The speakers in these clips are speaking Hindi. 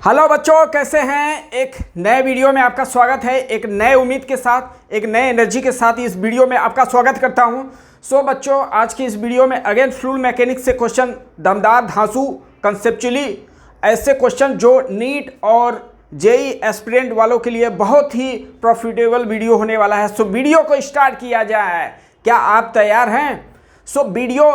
हेलो बच्चों, कैसे हैं। एक नए वीडियो में आपका स्वागत है। एक नए उम्मीद के साथ, एक नए एनर्जी के साथ इस वीडियो में आपका स्वागत करता हूं। सो बच्चों, आज की इस वीडियो में अगेन फ्लूइड मैकेनिक्स से क्वेश्चन, दमदार, धांसू, कंसेप्चुअली ऐसे क्वेश्चन जो नीट और जेई एस्पिरेंट वालों के लिए बहुत ही प्रॉफिटेबल वीडियो होने वाला है। सो वीडियो को स्टार्ट किया जाए। क्या आप तैयार हैं? सो वीडियो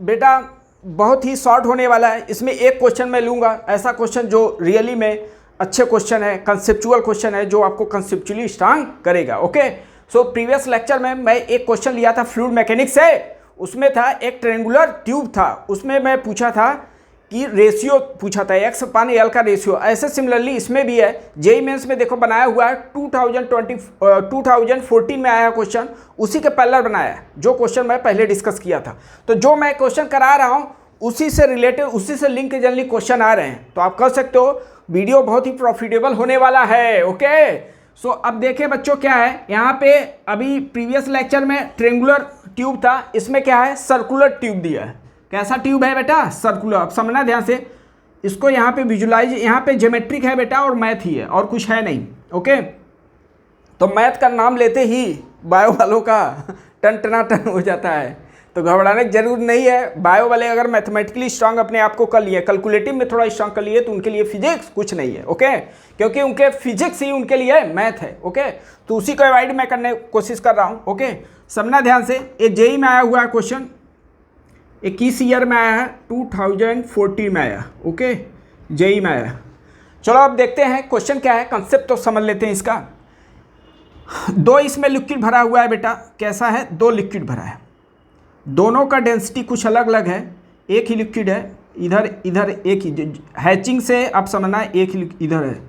बेटा बहुत ही शॉर्ट होने वाला है। इसमें एक क्वेश्चन मैं लूँगा, ऐसा क्वेश्चन जो रियली में अच्छे क्वेश्चन है, कंसेप्चुअल क्वेश्चन है, जो आपको कंसेप्चुअली स्ट्रांग करेगा। ओके। सो प्रीवियस लेक्चर में मैं एक क्वेश्चन लिया था फ्लूइड मैकेनिक्स से। उसमें था एक ट्रेंगुलर ट्यूब था, उसमें मैं पूछा था कि रेशियो पूछा था, x/L का रेशियो। ऐसे सिमिलरली इसमें भी है। जेई मेंस में देखो बनाया हुआ है, 2014 में आया क्वेश्चन, उसी के पैरेलल बनाया है जो क्वेश्चन मैं पहले डिस्कस किया था। तो जो मैं क्वेश्चन करा रहा हूँ उसी से रिलेटेड, उसी से लिंक जनरली क्वेश्चन आ रहे हैं। तो आप कह सकते हो वीडियो बहुत ही प्रॉफिटेबल होने वाला है। ओके। सो अब देखें बच्चों, क्या है यहाँ पे, अभी प्रीवियस लेक्चर में ट्रेंगुलर ट्यूब था, इसमें क्या है, सर्कुलर ट्यूब दिया है। कैसा ट्यूब है बेटा? सर्कुलर। अब समझना ध्यान से, इसको यहाँ पे विजुलाइज, यहाँ पे ज्योमेट्रिक है बेटा और मैथ ही है और कुछ है नहीं। ओके। तो मैथ का नाम लेते ही बायो वालों का टन टनाटन हो जाता है, तो घबराने की जरूर नहीं है। बायो वाले अगर मैथमेटिकली स्ट्रांग अपने आप को कर लिए, कैलकुलेटिव में थोड़ा स्ट्रांग कर लिए, तो उनके लिए फिजिक्स कुछ नहीं है। ओके। क्योंकि उनके फिजिक्स ही उनके लिए मैथ है। ओके। तो उसी को अवॉइड मैं करने की कोशिश कर रहा हूँ। ओके। समझना ध्यान से, ये जेई में आया हुआ है क्वेश्चन, 21 ईयर में आया है, 2014 में आया। ओके। जेई में आया। चलो अब देखते हैं क्वेश्चन क्या है, कंसेप्ट तो समझ लेते हैं इसका। दो इसमें लिक्विड भरा हुआ है बेटा। कैसा है? दो लिक्विड भरा है, दोनों का डेंसिटी कुछ अलग अलग है। एक ही लिक्विड है, इधर इधर एक ही, हैचिंग से आप समझना, एक ही इधर है।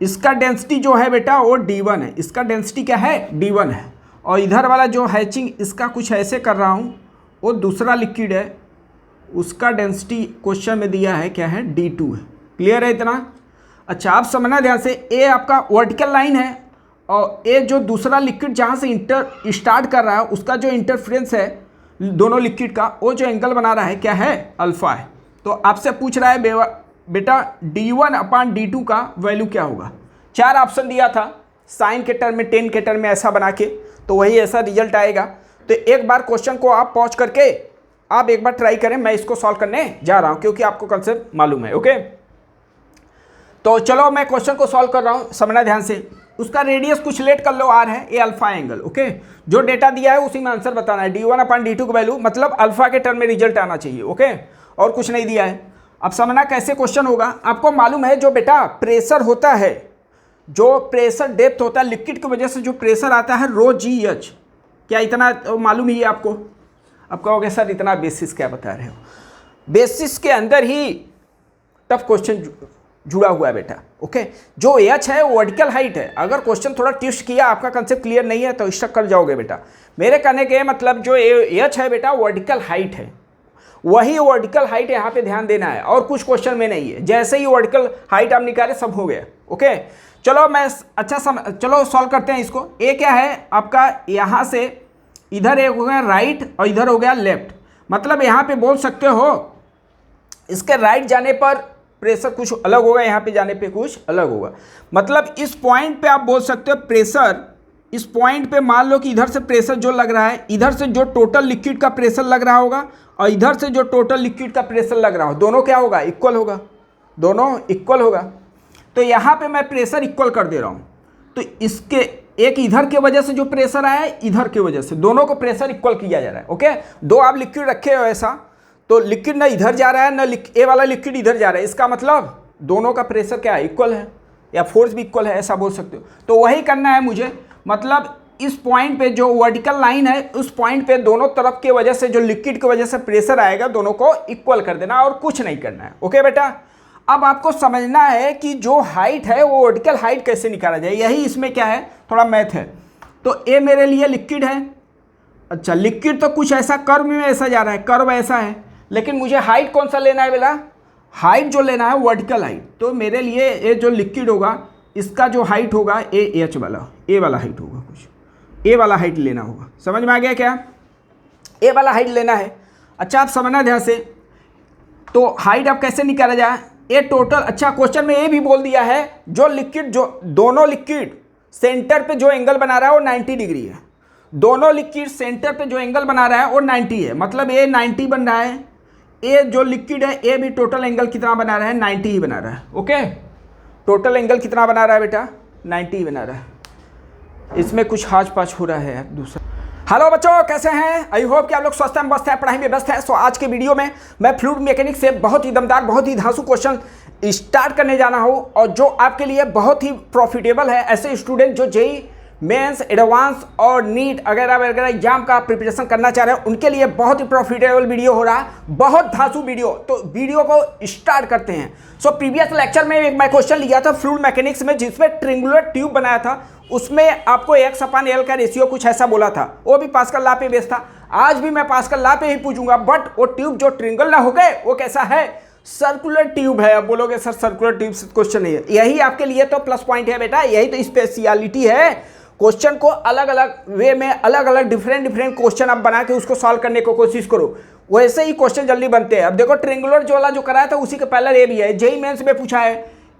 इसका डेंसिटी जो है बेटा वो D1 है। इसका डेंसिटी क्या है? D1 है। और इधर वाला जो हैचिंग, इसका कुछ ऐसे कर रहा हूँ, वो दूसरा लिक्विड है, उसका डेंसिटी क्वेश्चन में दिया है क्या है? D2 है। क्लियर है इतना? अच्छा, आप समझना ध्यान से, ए आपका वर्टिकल लाइन है और ए जो दूसरा लिक्विड जहाँ से इंटर स्टार्ट कर रहा है, उसका जो इंटरफ्रेंस है दोनों लिक्विड का, वो जो एंगल बना रहा है क्या है? अल्फा है। तो आपसे पूछ रहा है बेटा D1/D2 का वैल्यू क्या होगा? चार ऑप्शन दिया था, साइन के टर्म में, टेन के टर्म में, ऐसा बना के, तो वही ऐसा रिजल्ट आएगा। तो एक बार क्वेश्चन को आप पॉज करके आप एक बार ट्राई करें। मैं इसको सॉल्व करने जा रहा हूं क्योंकि आपको कंसेप्ट मालूम है। ओके। तो चलो मैं क्वेश्चन को सॉल्व कर रहा हूं, समझना ध्यान से। उसका रेडियस कुछ लेट कर लो, आर है, ये अल्फा एंगल। ओके। जो डेटा दिया है उसी में आंसर बताना है। D1/D2 का वैल्यू मतलब अल्फा के टर्म में रिजल्ट आना चाहिए। ओके। और कुछ नहीं दिया है। अब समझना कैसे क्वेश्चन होगा। आपको मालूम है जो बेटा प्रेशर होता है, जो प्रेशर डेप्थ होता है, लिक्विड की वजह से जो प्रेशर आता है ρGH, क्या इतना मालूम ही है आपको? अब कहोगे सर इतना बेसिस क्या बता रहे हो? बेसिस के अंदर ही टफ क्वेश्चन जुड़ा हुआ है बेटा। ओके। जो एच है वो वर्टिकल हाइट है। अगर क्वेश्चन थोड़ा ट्विस्ट किया, आपका कंसेप्ट क्लियर नहीं है, तो स्टक कर जाओगे बेटा। मेरे कहने के मतलब जो एच है बेटा वर्टिकल हाइट है, वही वर्टिकल हाइट यहाँ पे ध्यान देना है, और कुछ क्वेश्चन में नहीं है। जैसे ही वर्टिकल हाइट आप निकाले सब हो गया। ओके। चलो मैं चलो सॉल्व करते हैं इसको। ए क्या है आपका? यहाँ से इधर एक हो गया राइट और इधर हो गया लेफ्ट। मतलब यहाँ पे बोल सकते हो इसके राइट जाने पर प्रेशर कुछ अलग होगा, यहाँ पे जाने पे कुछ अलग होगा। मतलब इस पॉइंट पे आप बोल सकते हो प्रेशर, इस पॉइंट पे मान लो कि इधर से प्रेशर जो लग रहा है, इधर से जो टोटल लिक्विड का प्रेशर लग रहा होगा और इधर से जो टोटल लिक्विड का प्रेशर लग रहा हो, दोनों क्या होगा? इक्वल होगा। दोनों इक्वल होगा। तो यहाँ पे मैं प्रेशर इक्वल कर दे रहा हूँ। तो इसके एक इधर के वजह से जो प्रेशर आया है, इधर के वजह से, दोनों को प्रेशर इक्वल किया जा रहा है। ओके। दो आप लिक्विड रखे हो ऐसा, तो लिक्विड ना इधर जा रहा है ना ए वाला लिक्विड इधर जा रहा है, इसका मतलब दोनों का प्रेशर क्या है? इक्वल है, या फोर्स भी इक्वल है, ऐसा बोल सकते हो। तो वही करना है मुझे। मतलब इस पॉइंट पे जो वर्टिकल लाइन है, उस पॉइंट पे दोनों तरफ के वजह से जो लिक्विड की वजह से प्रेशर आएगा, दोनों को इक्वल कर देना और कुछ नहीं करना है। ओके बेटा। अब आपको समझना है कि जो हाइट है वो वर्टिकल हाइट कैसे निकाला जाए, यही इसमें क्या है, थोड़ा मैथ है। तो ए मेरे लिए लिक्विड है। अच्छा, लिक्विड तो कुछ ऐसा कर्व में ऐसा जा रहा है, कर्व ऐसा है, लेकिन मुझे हाइट कौन सा लेना है बेटा? हाइट जो लेना है वर्टिकल हाइट। तो मेरे लिए ये जो लिक्विड होगा, इसका जो हाइट होगा एच वाला, ए वाला हाइट होगा, कुछ ए वाला हाइट लेना होगा। समझ में आ गया क्या? ए वाला हाइट लेना है। अच्छा, आप समझना ध्यान से। तो हाइट अब कैसे निकाला जाए? ए टोटल, अच्छा क्वेश्चन में ये भी बोल दिया है जो लिक्विड, जो दोनों लिक्विड सेंटर पे जो एंगल बना रहा है वो 90 डिग्री है। दोनों लिक्विड सेंटर पे जो एंगल बना रहा है वो 90 है, मतलब ये 90 बन रहा है। ये जो लिक्विड है ये भी टोटल एंगल कितना बना रहा है, 90 ही बना रहा है। ओके, टोटल एंगल कितना बना रहा है बेटा, 90 ही बना रहा है। इसमें कुछ हाच पाच हो रहा है यार दूसरा। हेलो बच्चों, कैसे हैं? आई होप कि आप लोग स्वस्थ हैं, मस्त हैं, पढ़ाई में व्यस्त हैं। सो आज के वीडियो में मैं फ्लूइड मैकेनिक्स से बहुत ही दमदार, बहुत ही धांसू क्वेश्चन स्टार्ट करने जाना हूं, और जो आपके लिए बहुत ही प्रॉफिटेबल है। ऐसे स्टूडेंट जो जेई मेंस, एडवांस और नीट वगैरह एग्जाम का प्रिपरेशन करना चाह रहे हैं, उनके लिए बहुत ही प्रॉफिटेबल वीडियो हो रहा है, बहुत धांसू वीडियो। तो वीडियो को स्टार्ट करते हैं। सो प्रीवियस लेक्चर में एक मैं क्वेश्चन लिया था फ्लूइड मैकेनिक्स में, जिसमें ट्रिंगुलर ट्यूब बनाया था। उसमें आपको x/L का रेशियो कुछ ऐसा बोला था, वो भी पास्कल लॉ पे बेस्ड था। आज भी मैं पास्कल लॉ पे ही पूछूंगा, बट वो ट्यूब जो ट्रिंगल हो गए वो कैसा है, सर्कुलर ट्यूब है। अब बोलोगे सर सर्कुलर ट्यूब से क्वेश्चन नहीं है, यही आपके लिए तो प्लस पॉइंट है बेटा, यही तो स्पेशलिटी है। क्वेश्चन को अलग अलग वे में, अलग अलग डिफरेंट क्वेश्चन आप बना के उसको सॉल्व करने की कोशिश करो, वैसे ही क्वेश्चन जल्दी बनते हैं। अब देखो ट्रिंगुलर जो वाला जो कराया था उसी के पहले ये भी है, जेई मेंस में पूछा है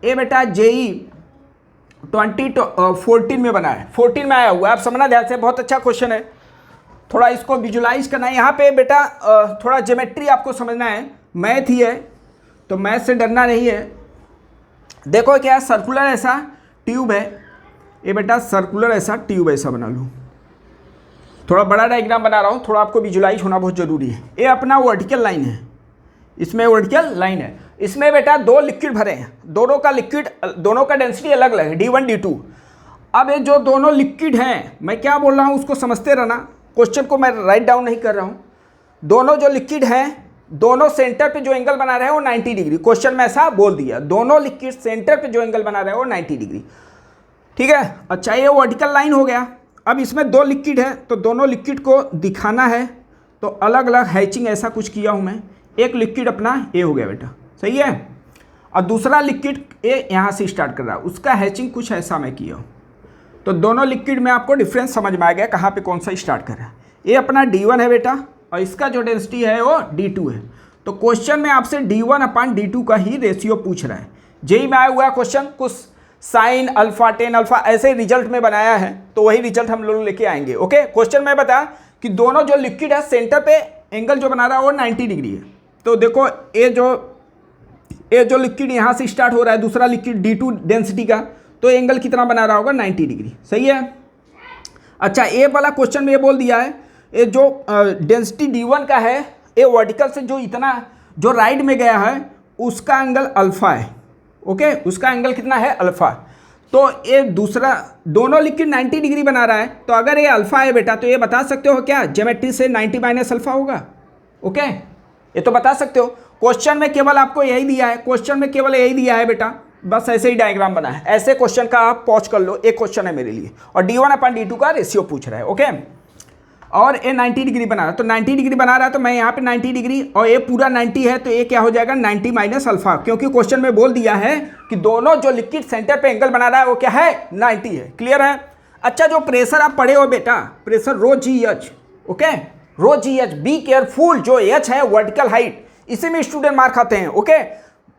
ये बेटा, जेई 2014 में बना है, 14 में आया हुआ है। आप समझना ध्यान से, बहुत अच्छा क्वेश्चन है। थोड़ा इसको विजुलाइज करना है यहाँ पे बेटा, थोड़ा ज्योमेट्री आपको समझना है। मैथ ही है तो मैथ से डरना नहीं है। देखो क्या सर्कुलर ऐसा ट्यूब है ये बेटा, सर्कुलर ऐसा ट्यूब ऐसा बना लूँ। थोड़ा बड़ा डायग्राम बना रहा हूँ, थोड़ा आपको विजुलाइज होना बहुत ज़रूरी है। ये अपना वर्टिकल लाइन है, इसमें वर्टिकल लाइन है। इसमें बेटा दो लिक्विड भरे हैं, दोनों का लिक्विड, दोनों का डेंसिटी अलग अलग है, D1 D2। अब ये जो दोनों लिक्विड हैं, मैं क्या बोल रहा हूँ उसको समझते रहना, क्वेश्चन को मैं राइट डाउन नहीं कर रहा हूँ। दोनों जो लिक्विड हैं, दोनों सेंटर पे जो एंगल बना रहे हैं वो 90 डिग्री, क्वेश्चन में ऐसा बोल दिया। दोनों लिक्विड सेंटर पे जो एंगल बना रहे हैं वो 90 डिग्री, ठीक है। अच्छा, ये वर्टिकल लाइन हो गया। अब इसमें दो लिक्विड है तो दोनों लिक्विड को दिखाना है, तो अलग अलग हैचिंग ऐसा कुछ किया हूँ मैं। एक लिक्विड अपना ए हो गया बेटा, सही है, और दूसरा लिक्विड ए यहाँ से स्टार्ट कर रहा है, उसका हैचिंग कुछ ऐसा मैं किया हूँ। तो दोनों लिक्विड में आपको डिफरेंस समझ में आ गया कहाँ पे कौन सा स्टार्ट कर रहा है। ये अपना D1 है बेटा, और इसका जो डेंसिटी है वो D2 है। तो क्वेश्चन में आपसे D1/D2 का ही रेशियो पूछ रहा है। जेई में आया हुआ क्वेश्चन, कुछ साइन अल्फा, टेन अल्फा ऐसे रिजल्ट में बनाया है, तो वही रिजल्ट हम लोग लेके आएंगे। ओके, क्वेश्चन में बता कि दोनों जो लिक्विड है सेंटर पे एंगल जो बना रहा है वो 90 डिग्री है। तो देखो ये जो लिक्विड यहाँ से स्टार्ट हो रहा है, दूसरा लिक्विड D2 डेंसिटी का, तो एंगल कितना बना रहा होगा, 90 डिग्री, सही है। अच्छा, ये वाला क्वेश्चन में ये बोल दिया है, ये जो डेंसिटी D1 का है, ये वर्टिकल से जो इतना जो राइट में गया है उसका एंगल अल्फा है। ओके, उसका एंगल कितना है, अल्फा। तो ये दूसरा, दोनों लिक्विड 90 डिग्री बना रहा है, तो अगर ये अल्फा है बेटा, तो ये बता सकते हो क्या, ज्योमेट्री से 90 माइनस अल्फा होगा। ओके, ये तो बता सकते हो। क्वेश्चन में केवल आपको यही दिया है, क्वेश्चन में केवल यही दिया है बेटा, बस ऐसे ही डायग्राम बना है। ऐसे क्वेश्चन का आप पॉज कर लो, एक क्वेश्चन है मेरे लिए, और D1/D2 का रेशियो पूछ रहा है। ओके, और ये 90 डिग्री बना रहा है, तो 90 डिग्री बना रहा है, तो मैं यहाँ पे 90 डिग्री, और ये पूरा 90 है, तो ये क्या हो जाएगा, 90 माइनस अल्फा, क्योंकि क्वेश्चन में बोल दिया है कि दोनों जो लिक्विड सेंटर पे एंगल बना रहा है वो क्या है, 90 है। क्लियर है। अच्छा, जो प्रेशर आप पढ़े हो बेटा, pressure ρGH, okay, ρGH, be careful, जो H है वर्टिकल हाइट, इसी में स्टूडेंट मार्क खाते हैं। ओके,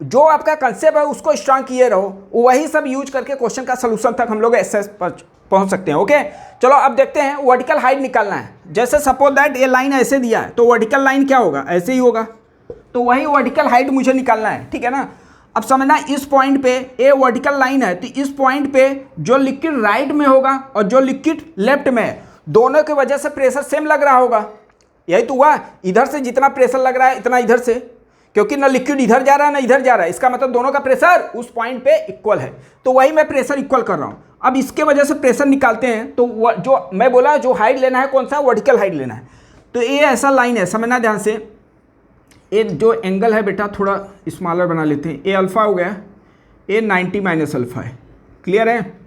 जो आपका कंसेप्ट है उसको स्ट्रांग किए रहो, वही सब यूज करके क्वेश्चन का सोल्यूशन तक हम लोग एसएस पर पहुंच सकते हैं। ओके, चलो अब देखते हैं, वर्टिकल हाइट निकालना है। जैसे सपोज दैट ये लाइन ऐसे दिया है, तो वर्टिकल लाइन क्या होगा, ऐसे ही होगा, तो वही वर्टिकल हाइट मुझे निकालना है, ठीक है ना। अब समझना, इस पॉइंट पे ये वर्टिकल लाइन है, तो इस पॉइंट पे जो लिक्विड राइट में होगा और जो लिक्विड लेफ्ट में है, दोनों की वजह से प्रेशर सेम लग रहा होगा। यही तो हुआ, इधर से जितना प्रेशर लग रहा है इतना इधर से, क्योंकि ना लिक्विड इधर जा रहा है ना इधर जा रहा है, इसका मतलब दोनों का प्रेशर उस पॉइंट पे इक्वल है, तो वही मैं प्रेशर इक्वल कर रहा हूँ। अब इसके वजह से प्रेशर निकालते हैं, तो जो मैं बोला जो हाइट लेना है कौन सा, वर्टिकल हाइट लेना है। तो ये ऐसा लाइन है, समझना ध्यान से। ये जो एंगल है बेटा थोड़ा स्मॉलर बना लेते हैं, ये अल्फा हो गया, ये 90 माइनस अल्फा है। क्लियर है।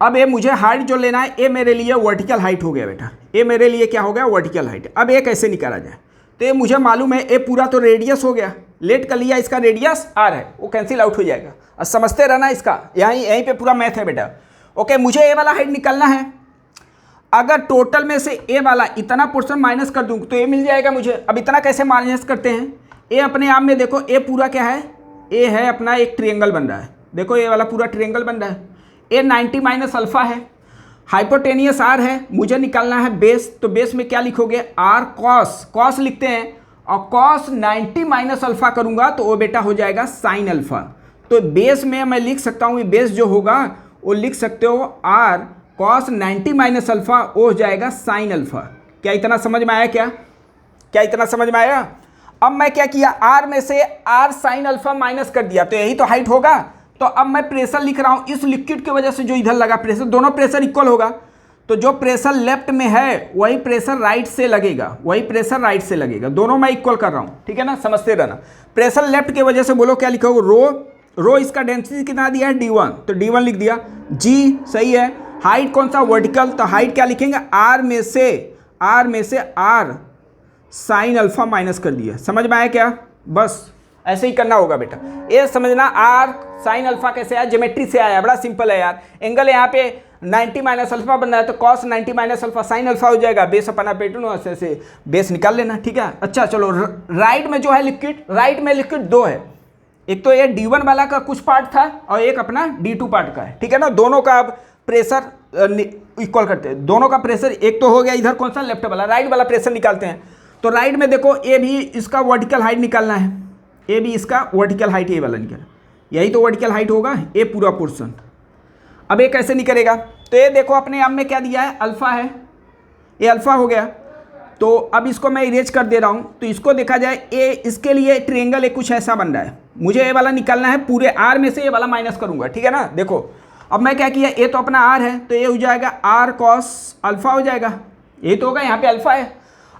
अब ये मुझे हाइट जो लेना है, ये मेरे लिए वर्टिकल हाइट हो गया बेटा, ये मेरे लिए क्या हो गया, वर्टिकल हाइट। अब ये कैसे निकाला जाए, तो ये मुझे मालूम है, ये पूरा तो रेडियस हो गया, लेट कर लिया, इसका रेडियस आर है, वो कैंसिल आउट हो जाएगा। और समझते रहना इसका, यहीं पे पूरा मैथ है बेटा। ओके, मुझे ए वाला हाइट निकालना है। अगर टोटल में से ए वाला इतना पोर्शन माइनस कर दूँ तो ये मिल जाएगा मुझे। अब इतना कैसे माइनस करते हैं, ए अपने आप में देखो, ए पूरा क्या है, ए है अपना एक ट्रिएंगल बन रहा है, देखो ये वाला पूरा ट्रिएंगल बन रहा है, ए 90 माइनस अल्फा है, हाइपोटेनियस आर है, मुझे निकालना है बेस, तो बेस में क्या लिखोगे आर कॉस, कॉस लिखते हैं, और कॉस 90 माइनस अल्फा करूंगा तो वो बेटा हो जाएगा साइन अल्फा। तो बेस में मैं लिख सकता हूँ, बेस जो होगा वो लिख सकते हो आर कॉस 90 माइनस अल्फा, वो हो जाएगा साइन अल्फा। क्या इतना समझ में आया? क्या इतना समझ में आया? अब मैं क्या किया, आर में से आर साइन अल्फा माइनस कर दिया, तो यही तो हाइट होगा। तो अब मैं प्रेशर लिख रहा हूँ, इस लिक्विड की वजह से जो इधर लगा प्रेशर, दोनों प्रेशर इक्वल होगा, तो जो प्रेशर लेफ्ट में है वही प्रेशर राइट से लगेगा, वही प्रेशर राइट से लगेगा, दोनों मैं इक्वल कर रहा हूँ, ठीक है ना, समझते रहना। प्रेशर लेफ्ट की वजह से बोलो क्या लिखोगे, रो इसका डेंसिटी कितना दिया है D1, तो D1 लिख दिया, जी सही है। हाइट कौन सा, वर्टिकल, तो हाइट क्या लिखेंगे, आर में से आर साइन अल्फा माइनस कर दिया। समझ में आया क्या? बस ऐसे ही करना होगा बेटा, ये समझना आर साइन अल्फा कैसे आया, ज्योमेट्री से आया, बड़ा सिंपल है यार। एंगल यहाँ पे 90 माइनस अल्फा बन रहा है, तो cos 90 minus alpha sine alpha हो जाएगा, बेस अपन पेटून ऐसे बेस निकाल लेना, ठीक है। अच्छा चलो, राइट में जो है लिक्विड, राइट में लिक्विड दो है, एक तो ये D1 वाला का कुछ पार्ट था और एक अपना D2 पार्ट का है, ठीक है ना। दोनों का अब प्रेशर इक्वल करते हैं, दोनों का प्रेशर एक तो हो गया, इधर कौन सा लेफ्ट वाला, राइट वाला प्रेशर निकालते हैं। तो राइट में देखो ए भी इसका वर्टिकल हाइट निकालना है, ए भी इसका वर्टिकल हाइट ए वाला निकल, यही तो वर्टिकल हाइट होगा, ए पूरा पोर्शन। अब ये कैसे निकलेगा, तो ये देखो अपने आप में क्या दिया है, अल्फा है, ये अल्फा हो गया। तो अब इसको मैं इरेज कर दे रहा हूँ, तो इसको देखा जाए ए, इसके लिए ट्रायंगल एक कुछ ऐसा बन रहा है, मुझे ए वाला निकालना है, पूरे आर में से ये वाला माइनस करूँगा, ठीक है ना। देखो अब मैं क्या किया, ए तो अपना आर है, तो ये हो जाएगा आर कॉस अल्फा हो जाएगा, ये तो होगा, यहाँ पे अल्फा है।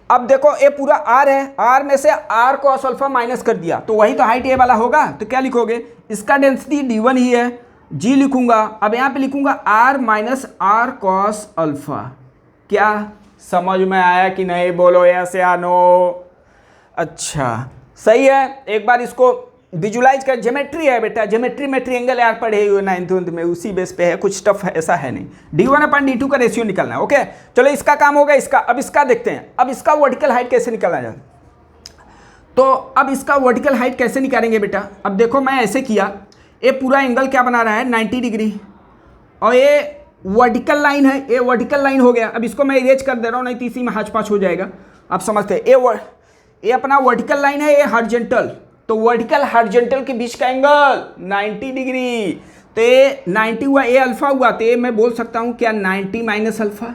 अब देखो ये पूरा आर है, आर में से आर कॉस अल्फा माइनस कर दिया, तो वही तो हाइट ए वाला होगा, तो क्या लिखोगे, इसका डेंसिटी D1 ही है, जी लिखूंगा। अब यहाँ पे लिखूंगा R minus R cos alpha. क्या समझ में आया कि नहीं, बोलो यस या नो? अच्छा सही है, एक बार इसको विजुलाइज कर, ज्योमेट्री है बेटा, ज्योमेट्री में ट्रायंगल यार पढ़े हुए 9th में, उसी बेस पे है, कुछ टफ ऐसा है नहीं। D1/D2 का रेशियो निकालना है, ओके। चलो इसका काम होगा, इसका अब इसका देखते हैं, अब इसका वर्टिकल हाइट कैसे निकाला जाए। तो अब इसका वर्टिकल हाइट कैसे निकालेंगे बेटा, अब देखो मैं ऐसे किया, ये पूरा एंगल क्या बना रहा है 90 डिग्री, और ये वर्टिकल लाइन है, ये वर्टिकल लाइन हो गया। अब इसको मैं इरेज कर दे रहा हूँ, नहीं तो इसी में हाच पाँच हो जाएगा, आप समझते हैं। ये अपना वर्टिकल लाइन है, ये हॉरिजॉन्टल, तो वर्टिकल हॉरिजॉन्टल के बीच का एंगल 90 डिग्री, तो ये 90 हुआ, ये अल्फा हुआ, तो ये मैं बोल सकता हूँ क्या 90 माइनस अल्फा।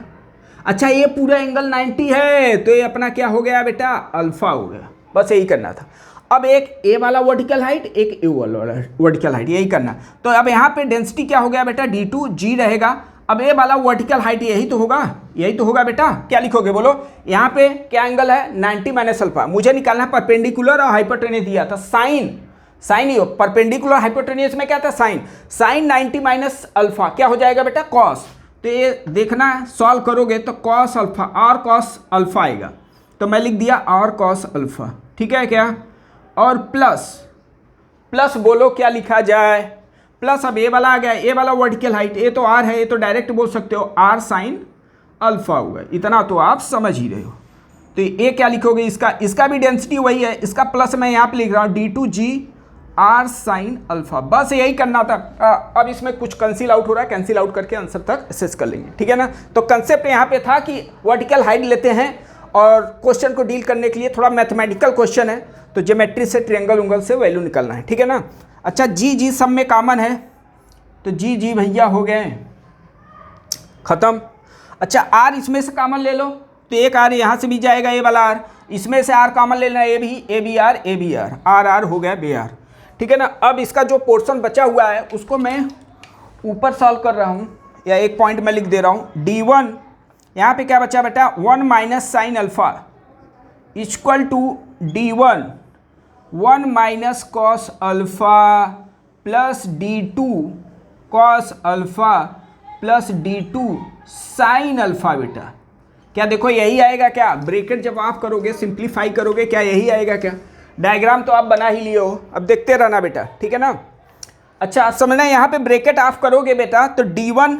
अच्छा ये पूरा एंगल 90 है, तो ये अपना क्या हो गया बेटा, अल्फा हो गया। बस यही करना था। अब एक ए वाला वर्टिकल हाइट, एक ए वाला वर्टिकल हाइट, यही करना। तो अब यहाँ पे डेंसिटी क्या हो गया बेटा, D2 जी रहेगा। अब ए वाला वर्टिकल हाइट यही तो होगा, यही तो होगा बेटा। क्या लिखोगे बोलो, यहाँ पे क्या एंगल है 90 माइनस अल्फा, मुझे निकालना है परपेंडिकुलर और हाइपोटेनियस दिया था, साइन ही हो, परपेंडिकुलर हाइपोटेनियस में क्या था साइन 90 माइनस अल्फा क्या हो जाएगा बेटा, कॉस। तो ये देखना सॉल्व करोगे तो cos alpha, R cos alpha आएगा, तो मैं लिख दिया आर कॉस अल्फा, ठीक है क्या। और प्लस बोलो क्या लिखा जाए, प्लस अब ए वाला आ गया, ए वाला वर्टिकल हाइट, ए तो आर है, ये तो डायरेक्ट बोल सकते हो आर साइन अल्फा होगा, इतना तो आप समझ ही रहे हो। तो ये क्या लिखोगे, इसका भी डेंसिटी वही है, इसका प्लस मैं यहाँ पे लिख रहा हूँ D2G आर साइन अल्फा, बस यही करना था। अब इसमें कुछ कैंसिल आउट हो रहा है, कैंसिल आउट करके आंसर तक असेस कर लेंगे, ठीक है ना। तो कंसेप्ट यहाँ पे था कि वर्टिकल हाइट लेते हैं और क्वेश्चन को डील करने के लिए थोड़ा मैथमेटिकल क्वेश्चन है, तो ज्योमेट्री से ट्रायंगल उंगल से वैल्यू निकालना है, ठीक है ना। अच्छा जी सब में कॉमन है, तो जी भैया हो गए खत्म। अच्छा आर इसमें से कॉमन ले लो, तो एक आर यहाँ से भी जाएगा, ये वाला आर, इसमें से आर कॉमन ले लेना, ए बी आर आर हो गया बे आर, ठीक है ना। अब इसका जो पोर्शन बचा हुआ है उसको मैं ऊपर सॉल्व कर रहा हूँ, या एक पॉइंट में लिख दे रहा हूँ, D1 यहाँ पे क्या बचा बेटा 1 minus sine alpha equal to D1 1 minus cos alpha plus D2 cos alpha plus D2 sine alpha बेटा। क्या देखो यही आएगा क्या, ब्रैकेट जब आप करोगे सिंप्लीफाई करोगे, क्या यही आएगा क्या। डायग्राम तो आप बना ही लिए हो, अब देखते रहना बेटा, ठीक है ना। अच्छा आप समझना, यहाँ पे ब्रैकेट ऑफ करोगे बेटा तो D1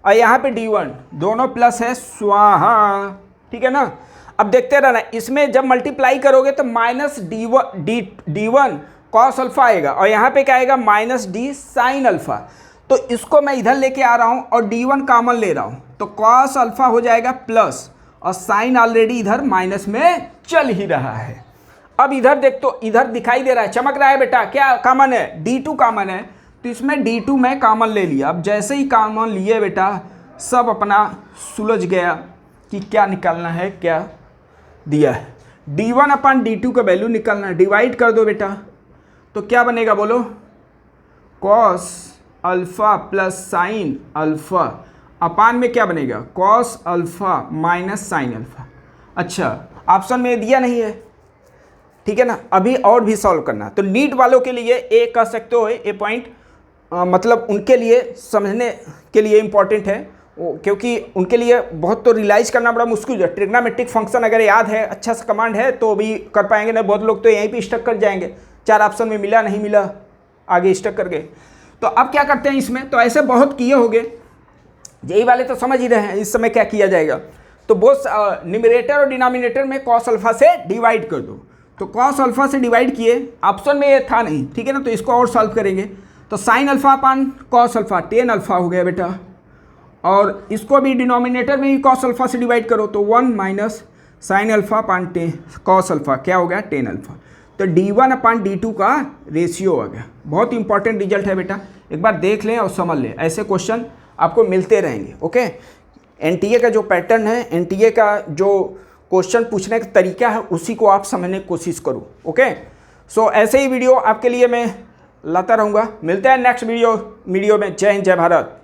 और यहाँ पे D1 दोनों प्लस है, स्वाहा, ठीक है ना। अब देखते रहना, इसमें जब मल्टीप्लाई करोगे तो माइनस D1 कॉस अल्फा आएगा और यहाँ पे क्या आएगा माइनस डी साइन अल्फा। तो इसको मैं इधर लेके आ रहा हूँ और D1 कॉमन ले रहा हूँ, तो कॉस अल्फा हो जाएगा प्लस और साइन ऑलरेडी इधर माइनस में चल ही रहा है। अब इधर देख तो इधर दिखाई दे रहा है, चमक रहा है बेटा, क्या कॉमन है, D2 कॉमन है, तो इसमें D2 मैं कॉमन ले लिया। अब जैसे ही कॉमन लिए बेटा सब अपना सुलझ गया कि क्या निकालना है, क्या दिया है D1 अपन D2 का वैल्यू निकालना है। डिवाइड कर दो बेटा, तो क्या बनेगा बोलो, cos alpha plus sine alpha upon में क्या बनेगा, cos alpha minus sine alpha. अच्छा ऑप्शन में दिया नहीं है, ठीक है ना, अभी और भी सॉल्व करना। तो नीट वालों के लिए ए कह सकते हो, ए पॉइंट मतलब उनके लिए समझने के लिए इम्पॉर्टेंट है, क्योंकि उनके लिए बहुत तो रियलाइज करना बड़ा मुश्किल है। ट्रिग्नोमेट्रिक फंक्शन अगर याद है, अच्छा सा कमांड है तो भी कर पाएंगे, ना बहुत लोग तो यहीं पे स्टक कर जाएंगे, 4 ऑप्शन में मिला नहीं मिला आगे स्टक कर गए। तो अब क्या करते हैं इसमें, तो ऐसे बहुत किए होंगे, यही वाले तो समझ ही रहे हैं इस समय क्या किया जाएगा। तो बोथ न्यूमरेटर और डिनोमिनेटर में कॉस अल्फा से डिवाइड कर दो। तो कॉस अल्फा से डिवाइड किए, ऑप्शन में ये था नहीं, ठीक है ना, तो इसको और सॉल्व करेंगे। तो साइन अल्फा अपान कॉस अल्फा टेन अल्फा हो गया बेटा, और इसको भी डिनोमिनेटर में भी कॉस अल्फा से डिवाइड करो तो 1 माइनस साइन अल्फा अपान कॉस अल्फा क्या हो गया, टेन अल्फा। तो D1 अपान D2 का रेशियो आ गया। बहुत इंपॉर्टेंट रिजल्ट है बेटा, एक बार देख लें और समझ लें, ऐसे क्वेश्चन आपको मिलते रहेंगे। ओके, NTA का जो पैटर्न है, NTA का जो क्वेश्चन पूछने का तरीका है, उसी को आप समझने की कोशिश करो। ओके, सो ऐसे ही वीडियो आपके लिए मैं लाता रहूँगा। मिलते हैं नेक्स्ट वीडियो में। जय हिंद, जय भारत।